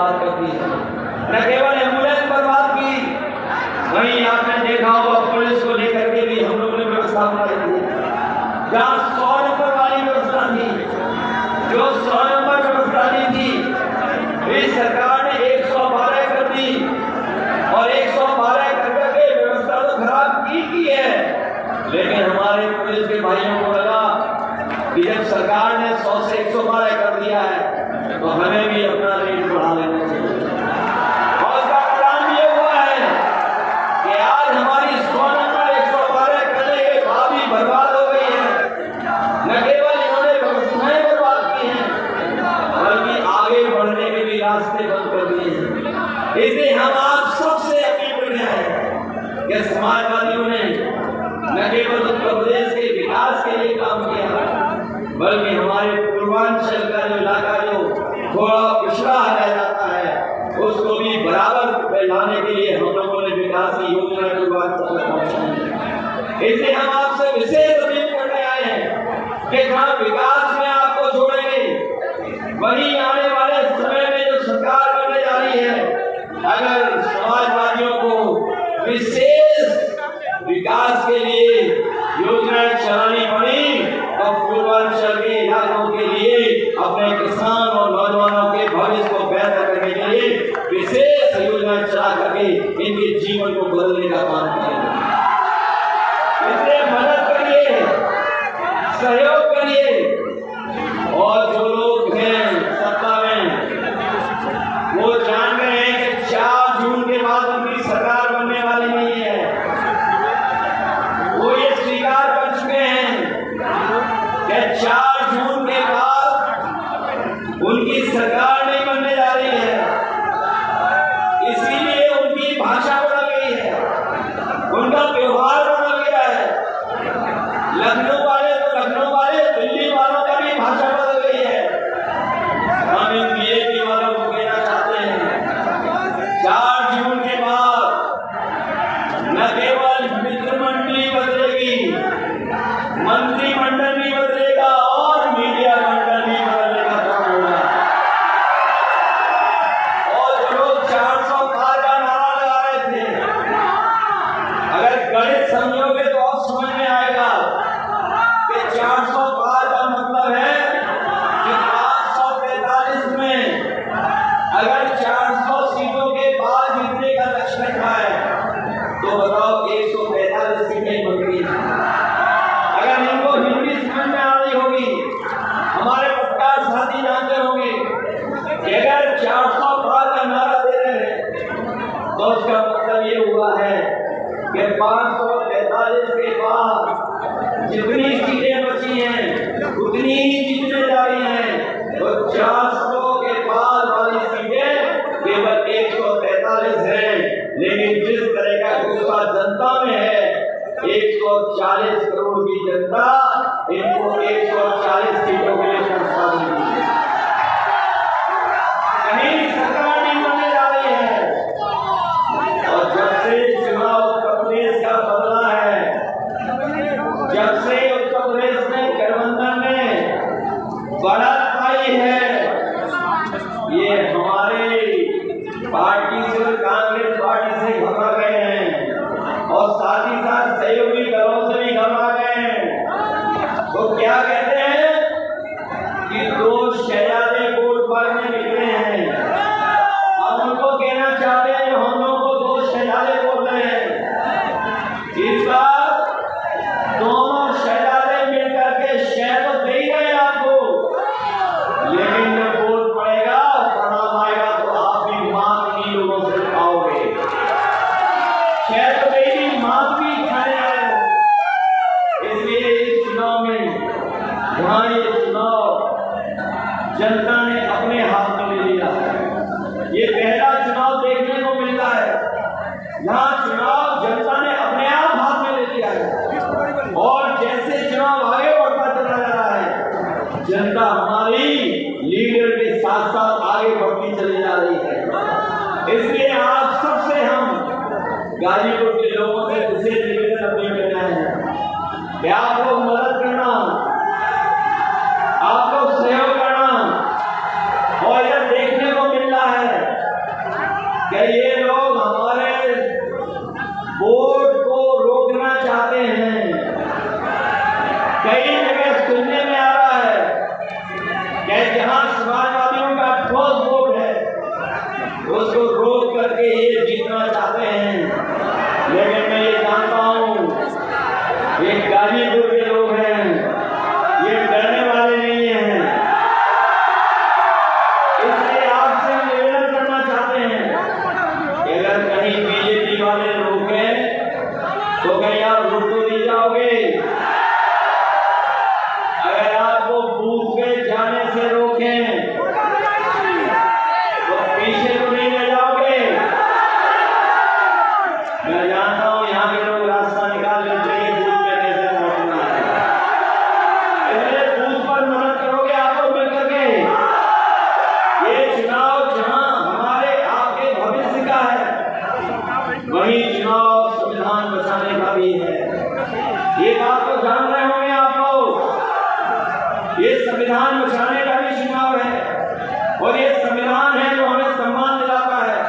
बर्बाद कर दी है। न केवल एम्बुलेंस बर्बाद की, वहीं आपने देखा होगा पुलिस को लेकर के भी हम लोगों ने व्यवस्था बनाई थी। जहाँ 100 नंबर वाली व्यवस्था थी, जो 100 नंबर व्यवस्था दी थी, इस सरकार ने 112 कर दी और 112 करके व्यवस्था तो खराब की है। लेकिन हमारे पुलिस के भाइयों को लगा कि जब सरकार ने 100 से 112 कर दिया है तो हमें भी अपना रेट बढ़ा लेना चाहिए। और उसका परिणाम ये हुआ है कि आज हमारी 100 नंबर 112 करने के बाद भी बर्बाद हो गई है। न केवल इन्होंने व्यवस्थाएं बर्बाद की हैं, बल्कि आगे बढ़ने के भी रास्ते बंद कर दिए हैं। इसलिए हम आप सबसे अपील कर रहे हैं कि समाजवादियों ने न केवल उत्तर प्रदेश के विकास के लिए काम किया, बल्कि हमारे पूर्वांचल का जो इलाका जो थोड़ा पिछड़ा रह जाता है, उसको भी बराबर पे लाने के लिए हम लोगों ने विकास की योजना की बात पहुंचाई। इसलिए हम आपसे विशेष अपील करने आए हैं कि जहाँ विकास में आपको जोड़ेंगे, वहीं आने वाले समय में जो सरकार बनने जा रही है, अगर समाजवादियों को विशेष विकास के लिए योजनाएं चलानी पड़ी तो पूर्वांचल के इलाकों के लिए अपने किसान और नौजवानों के भविष्य को बेहतर करने के लिए विशेष योजनाएं चला करके इनके जीवन को बदलने का काम करेंगे। इसलिए मदद करिए, सहयोग करिए। और जो लोग हैं सत्ता में, वो जान रहे हैं कि 4 जून के बाद उनकी सरकार बनने वाली नहीं है। वो ये स्वीकार कर चुके हैं कि 4 जून के बाद उनकी सरकार नहीं बनने जा रही है। इसीलिए उनकी भाषा बदल गई है, उनका व्यवहार बदल गया है। लखनऊ वाले तो लखनऊ वाले, दिल्ली वालों का भी भाषा बदल गई है। हम इन बीजेपी वालों को कहना चाहते हैं, 4 जून के बाद न केवल मित्रमंडली बदलेगी, मंत्रिमंडल भी बदलेगा और मीडिया मंडल भी बदलने का काम होगा। और जो लोग 400 पार का नारा लगा रहे थे, अगर गणित समझोगे तो अब समझ में आएगा कि 400 पार का मतलब है कि 543 में अगर 400 सीटों के बाद जीतने का लक्ष्य रखा है तो बताओ 145 सीटें मंत्री हैं। अगर इनको हिंदी समझ में आ रही होगी, हमारे पत्रकार साथी जानते होंगे कि अगर 400 पार का नारा दे रहे हैं तो उसका मतलब ये हुआ है कि 545 के बाद जितनी सीटें बची हैं उतनी ही जीतने जा रही हैं। तो 400 के बाद वाली सीटें केवल 143 हैं। लेकिन जिस तरह का गुस्सा जनता में है, 140 करोड़ की जनता इनको 140 सीटों के लिए प्रस्ताव देगी। कहीं सरकार नहीं बनने जा रही है। और जब से चुनाव उत्तर प्रदेश का बदला है, जब से उत्तर प्रदेश में गठबंधन ने बढ़त पाई है, ये हमारे पार्टी से, कांग्रेस पार्टी से घबरा गए हैं और साथ ही साथ सहयोगी दलों से भी घबरा गए हैं। तो क्या कहते हैं कि 2 शहजादे वोट मांगने निकले हैं। हम उनको कहना चाहते हैं जो हम लोगों को 2 शहजादे बोल रहे हैं, इस बार दोनों शहजादे मिलकर के शहर तो दे ही रहे आपको, लेकिन जब वोट पड़ेगा, परिणाम आएगा तो आप भी मांग की लोगों से खाओगे। शहर तो मेरी मांग भी खाने आए हो। इसलिए इस चुनाव में, जहाँ ये चुनाव जनता ने अपने हाथ में ले लिया है, ये पहला चुनाव देखने को मिलता है यहाँ चुनाव जनता ने अपने आप हाथ में ले लिया है। और जैसे चुनाव आगे बढ़ता चला जा रहा है, जनता हमारी लीडर के साथ साथ आगे बढ़ती चली जा रही है। इसलिए आप सबसे हम गाजीपुर के लोगों से विशेष निवेदन अपील करना है कि आपको मदद करना, आपको सहयोग करना। और यह देखने को मिल रहा है उसको रोक करके ये जीतना चाहते हैं। लेकिन मैं ये जानता हूं ये गाजीपुर के लोग हैं, ये डरने वाले नहीं हैं। इसलिए आपसे निवेदन करना चाहते हैं कि अगर कहीं बीजेपी वाले रोके तो कहीं आप रुक तो नहीं जाओगे। अगर आपको बूथ पे जाने से रोकें तो पीछे तो नहीं रह जाओगे। मैं जानता हूं यहाँ के लोग रास्ता निकाल लेते हैं बूथ पे कैसे पहुंचना है। इसलिए बूथ पर मदद करोगे आपको मिलकर के। ये चुनाव जहां हमारे आपके भविष्य का है, वही चुनाव संविधान बचाने का भी है। ये बात तो जान रहे होंगे आप लोग। ये संविधान बचाने का भी चुनाव है और ये संविधान है जो हमें सम्मान दिलाता है।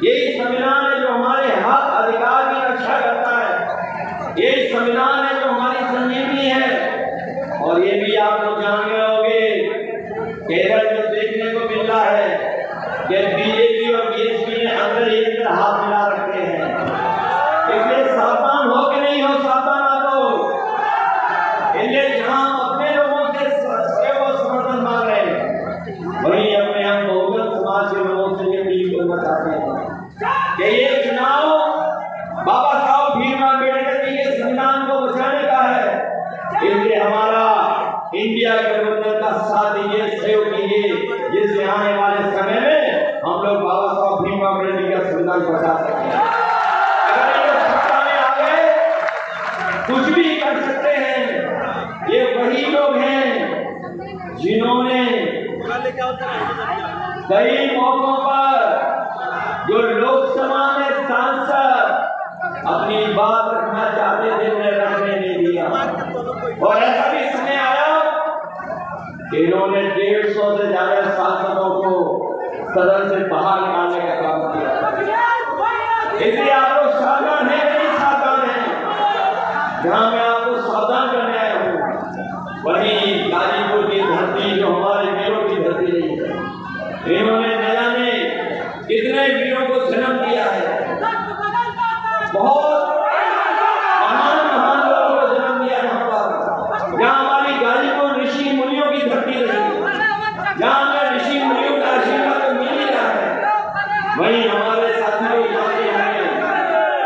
यही संविधान है जो हमारे हक अधिकार की रक्षा करता है। यही संविधान है जो हमारी संजीवनी है। और ये भी आप लोग जान गए होंगे केरल में देखने को मिल रहा है कि बीजेपी और बीएसपी ने अंदर ही अंदर हाथ मिला रखे हैं। इसलिए सावधान हो कि नहीं हो, सावधान आप लोग। इसलिए जहां अपने लोगों से समर्थन मांग रहे हैं, वहीं अपने हम बहुजन समाज के लोगों से ये अपील करना चाहते हैं कि ये चुनाव बाबा साहब भीमराव अम्बेडकर जी के संविधान को बचाने का है। इसलिए हमारा इंडिया गठबंधन का साथ दीजिए, सहयोग कीजिए, जिससे आने वाले समय में हम लोग बाबा साहब भीमराव अम्बेडकर जी का संविधान बचा सकें। अगर ये सत्ता में आ गए कुछ भी कर सकते हैं। ये वही लोग हैं जिन्होंने कई मौकों पर जो लोकसभा में सांसद अपनी बात रखना चाहते थे उन्हें रखने नहीं दिया। और ऐसा भी समय आया कि इन्होंने 150 से ज्यादा सांसदों को सदन से बाहर निकालने का काम किया। इसलिए आप लोग सावधान है नहीं सावधान है। जहां मैं आपको सावधान करने आया हूं वही गाजीपुर की धरती जो हमारे वीरों की धरती नहीं है। इन्होंने न जाने कितने वीरों को जन्म दिया है। बहुत महान महान लोगों को जन्म दिया यहाँ पर। जहाँ हमारी गाजीपुर ऋषि मुनियों की धरती रही, जहाँ हमें ऋषि मुनियों का आशीर्वाद तो मिल ही रहा है। वही हमारे साथी लोग जानते हैं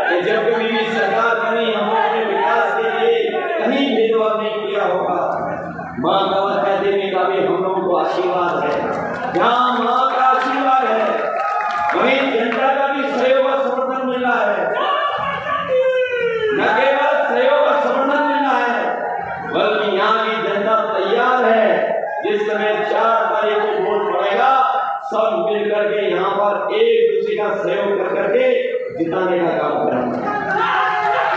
कि जब कभी भी सरकार बनी हम अपने विकास के लिए कहीं भेदभाव नहीं किया होगा। माँ कामाख्या देवी का भी हम लोगों को आशीर्वाद है। जहाँ माँ का आशीर्वाद है वहीं जनता का भी सहयोग और समर्थन मिल रहा है। न केवल सहयोग और समर्थन मिल रहा है बल्कि यहाँ की जनता तैयार है। जिस समय 4 तारीख को वोट पड़ेगा सब मिल करके यहाँ पर एक दूसरे का सहयोग कर करके जिताने का काम करेंगे।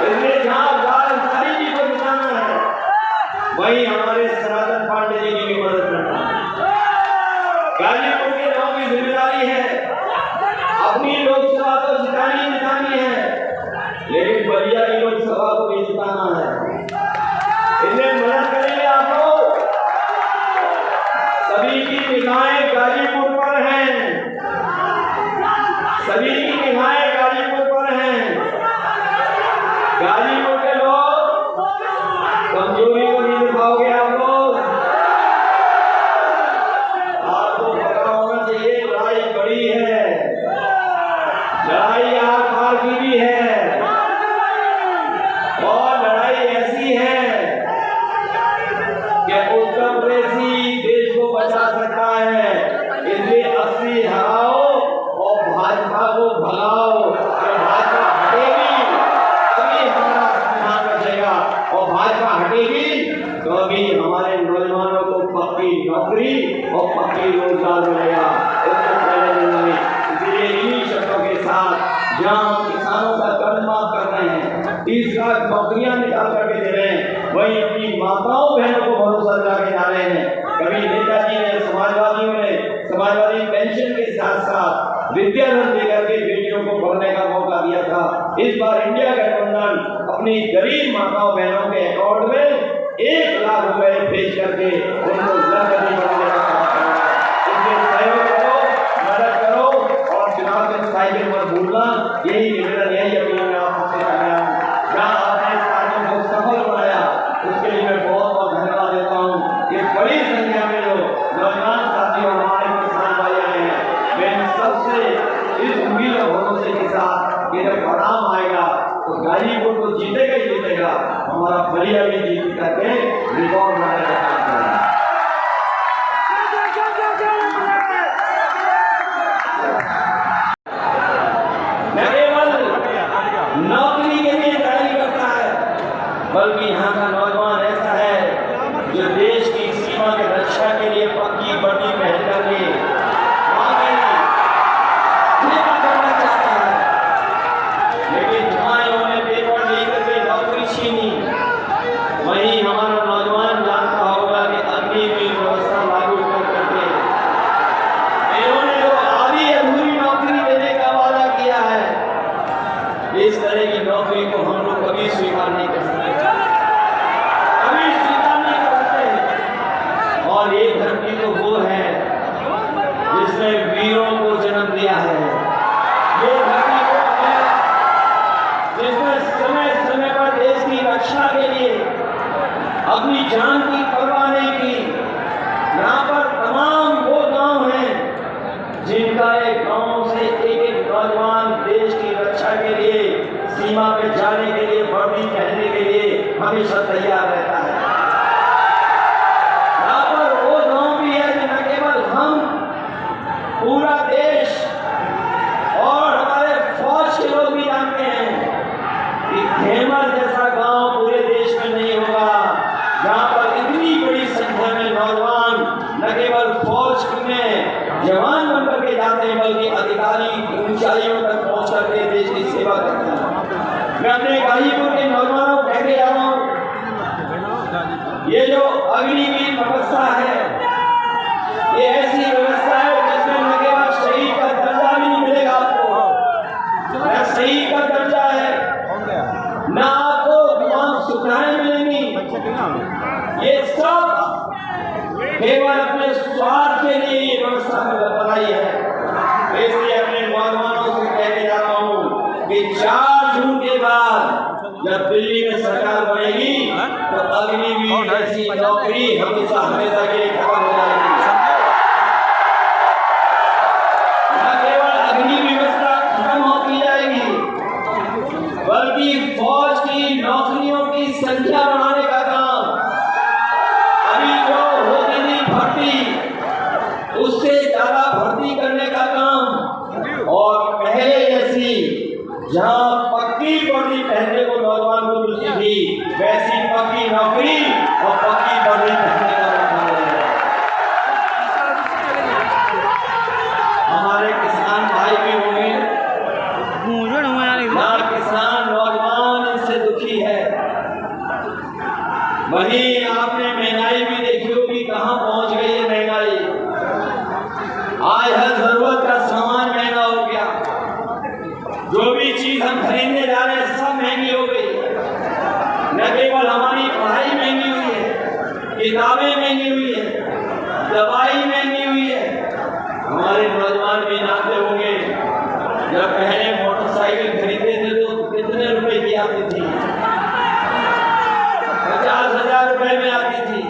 इसलिए जहाँ सारी जी को जिताना है वही हमारे सनातन पांडे जी की भी मदद करना है। गाजीपुर के लोगों की जिम्मेदारी है अपनी लोकसभा को जितानी है, लेकिन बलिया की लोकसभा को भी जिताना है। इसलिए मदद करेंगे आप लोग। सभी की निगाहें गाजीपुर पर हैं, सभी की निगाहें गाजीपुर पर हैं। गाजीपुर के लोग कमजोरी को नहीं दिखाओगे आप लोग। आपको पता होना चाहिए लड़ाई बड़ी है, लड़ाई आर पार की भी है और लड़ाई ऐसी है कि उत्तर प्रदेश ही देश को बचा सकता है। इसलिए 80 हराओ और भाजपा को भगाओ। भाजपा हटेगी तभी हमारा संविधान बचेगा और भाजपा हटेगी तो अभी हमारे नौजवानों को पक्की नौकरी और पक्की रोजगार मिलेगा। उससे पहले नहीं। इसलिए इन्हीं शब्दों के साथ जहाँ किसानों का कर्ज माफ कर रहे हैं, 30 लाख नौकरियां निकाल करके दे रहे हैं, वही अपनी माताओं बहनों को भरोसा दिला के जा रहे हैं। कभी नेताजी ने समाजवादियों ने समाजवादी पेंशन के साथ साथ विद्याधन देकर के बेटियों को पढ़ने का मौका दिया था। इस बार इंडिया गठबंधन अपनी गरीब माताओं बहनों के अकाउंट में 1 लाख रुपए भेज करके उनको लक्ष्य बढ़ाने का काम कर रहा है। इसलिए सहयोग करो, मदद करो और यही निवेदन, यही अपील मैं आपसे कर रहा हूँ। जहाँ आपने इस कार्यक्रम को सफल बनाया उसके लिए मैं बहुत बहुत धन्यवाद देता हूँ। ये बड़ी संख्या में जो नौजवान साथी और हमारे किसान भाई आए हैं, मैं इन सबसे इस उम्मीद और भरोसे के साथ कि जब परिणाम आएगा तो गाजीपुर तो जीतेगा ही जीतेगा, हमारा बलिया भी जीत करके रिकॉर्ड बनाने का काम करेगा। नौकरी के लिए तैयारी करता है, बल्कि यहाँ का नौजवान ऐसा है जो देश की सीमा की रक्षा के लिए पक्की वर्दी पहन करके सेवा करना चाहता है। लेकिन जहाँ इन्होंने पेपर लेकर के नौकरी छीनी, वहीं हमारा नौजवान जानता होगा कि अग्निवीर व्यवस्था लागू कर करके इन्होंने जो आधी अधूरी नौकरी देने का वादा किया है, इस तरह की नौकरी को हम लोग कभी स्वीकार नहीं कर सकते, कभी स्वीकार नहीं कर सकते। और ये धरती तो वो है जिसने वीरों को जन्म दिया है, ये धरती वो है जिसने समय समय पर देश की रक्षा के लिए अपनी जान की परवाह नहीं की। यहाँ पर तमाम वो गांव हैं जिनका एक गांव से एक नौजवान देश की रक्षा के लिए, सीमा पे जाने के लिए, वर्दी पहनने के लिए हमेशा तैयार रहता है। यहाँ पर वो गांव भी है न केवल हम, पूरा देश और हमारे फौज के लोग भी जानते हैं कि खेमर जैसा गांव पूरे देश में नहीं होगा जहाँ पर इतनी बड़ी संख्या में नौजवान न केवल फौज में जवान बन करके जाते हैं, बल्कि अधिकारी ऊंचाइयों तक पहुंच करके देश की सेवा करते हैं। मैं अपने गाजीपुर के नौजवानों को कह के जा रहा हूँ, ये जो अग्निवीर व्यवस्था है, ये ऐसी व्यवस्था है जिसमें न केवल शहीद का दर्जा भी नहीं मिलेगा आपको, न शहीद का दर्जा है, न आपको तमाम सुविधाएं मिलेंगी। ये सब केवल अपने स्वार्थ के लिए ये व्यवस्था बनाई है। इसलिए अपने नौजवानों से कह के जा रहा हूँ कि 4 जून के बाद जब दिल्ली में सरकार बनेगी तो अग्निवीर जैसी नौकरी हमेशा हमेशा के लिए खत्म हो जाएगी। न केवल अग्निवीर व्यवस्था खत्म होती जाएगी, बल्कि फौज की नौकरियों की संख्या बढ़ाने का काम, अभी जो होती थी भर्ती, उससे ज्यादा भर्ती करने का काम, और पहले जैसी जहां पक्की वर्दी पहनने को नौजवान को मिलती थी, वैसी पक्की नौकरी और पक्की वर्दी पहनने का काम है। हमारे किसान भाई भी होंगे, किसान नौजवान इससे दुखी है। वहीं आपने महंगाई भी देखी होगी, कहां पहुंच गई है महंगाई। आज हर जरूरत का सामान महंगा हो गया, जो भी चीज हम खरीदने जा रहे हैं सब महंगी हो गई। न केवल हमारी पढ़ाई महंगी हुई है, किताबें महंगी हुई है, दवाई महंगी हुई है। हमारे नौजवान भी जानते होंगे, जब पहले मोटरसाइकिल खरीदते थे तो कितने रुपए की आती थी? 50,000 रुपए में आती थी।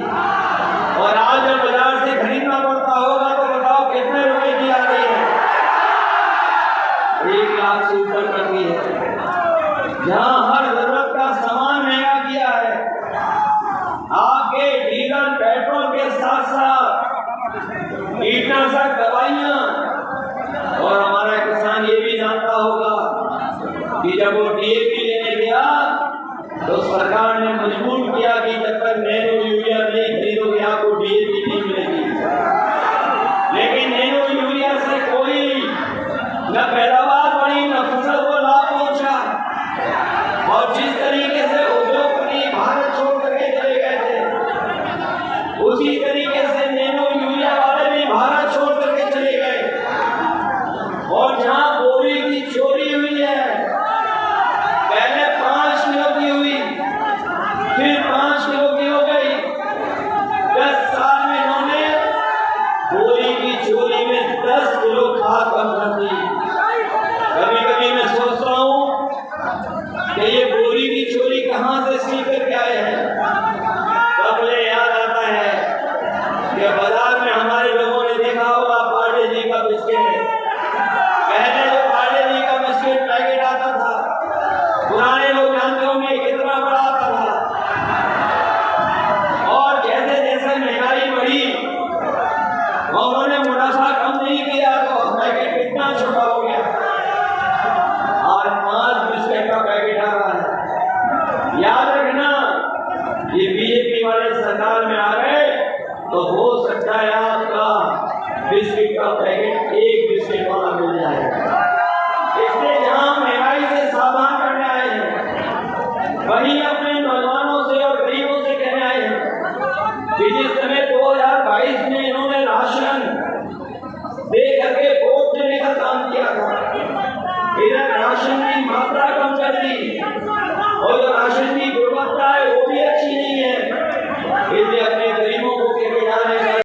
और आज जब बाजार से खरीदना पड़ता होगा तो बताओ कितने रुपए की आ रही है? 1 लाख से ऊपर कर दी है। जहाँ हर जरूरत का सामान महंगा किया है, आगे डीजल पेट्रोल के साथ साथ कीटनाशक दवाइयाँ। और हमारा किसान ये भी जानता होगा कि जब वो डीएपी लेने गया तो सरकार ने मजबूर किया कि जब तक नैनो यूरिया नहीं खरीदोगे आपको डीएपी नहीं मिलेगी। लेकिन नैनो यूरिया से कोई न पैदावार बढ़ी, न फसल को लाभ पहुंचा। और जिस तरीके से उद्योगपति भारत छोड़ करके चले गए थे, उसी तरीके से नैनो यूरिया वाले भी भारत छोड़ करके चले गए। और जहां बोरी की चोरी हुई है, पहले 5 किलो की हुई, फिर 5 किलो की हो गई। 10 साल में इन्होंने बोरी की चोरी में 10 किलो खाद कम कर दी। कभी कभी मैं सोचता इधर राशन की मात्रा कम कर दी और जो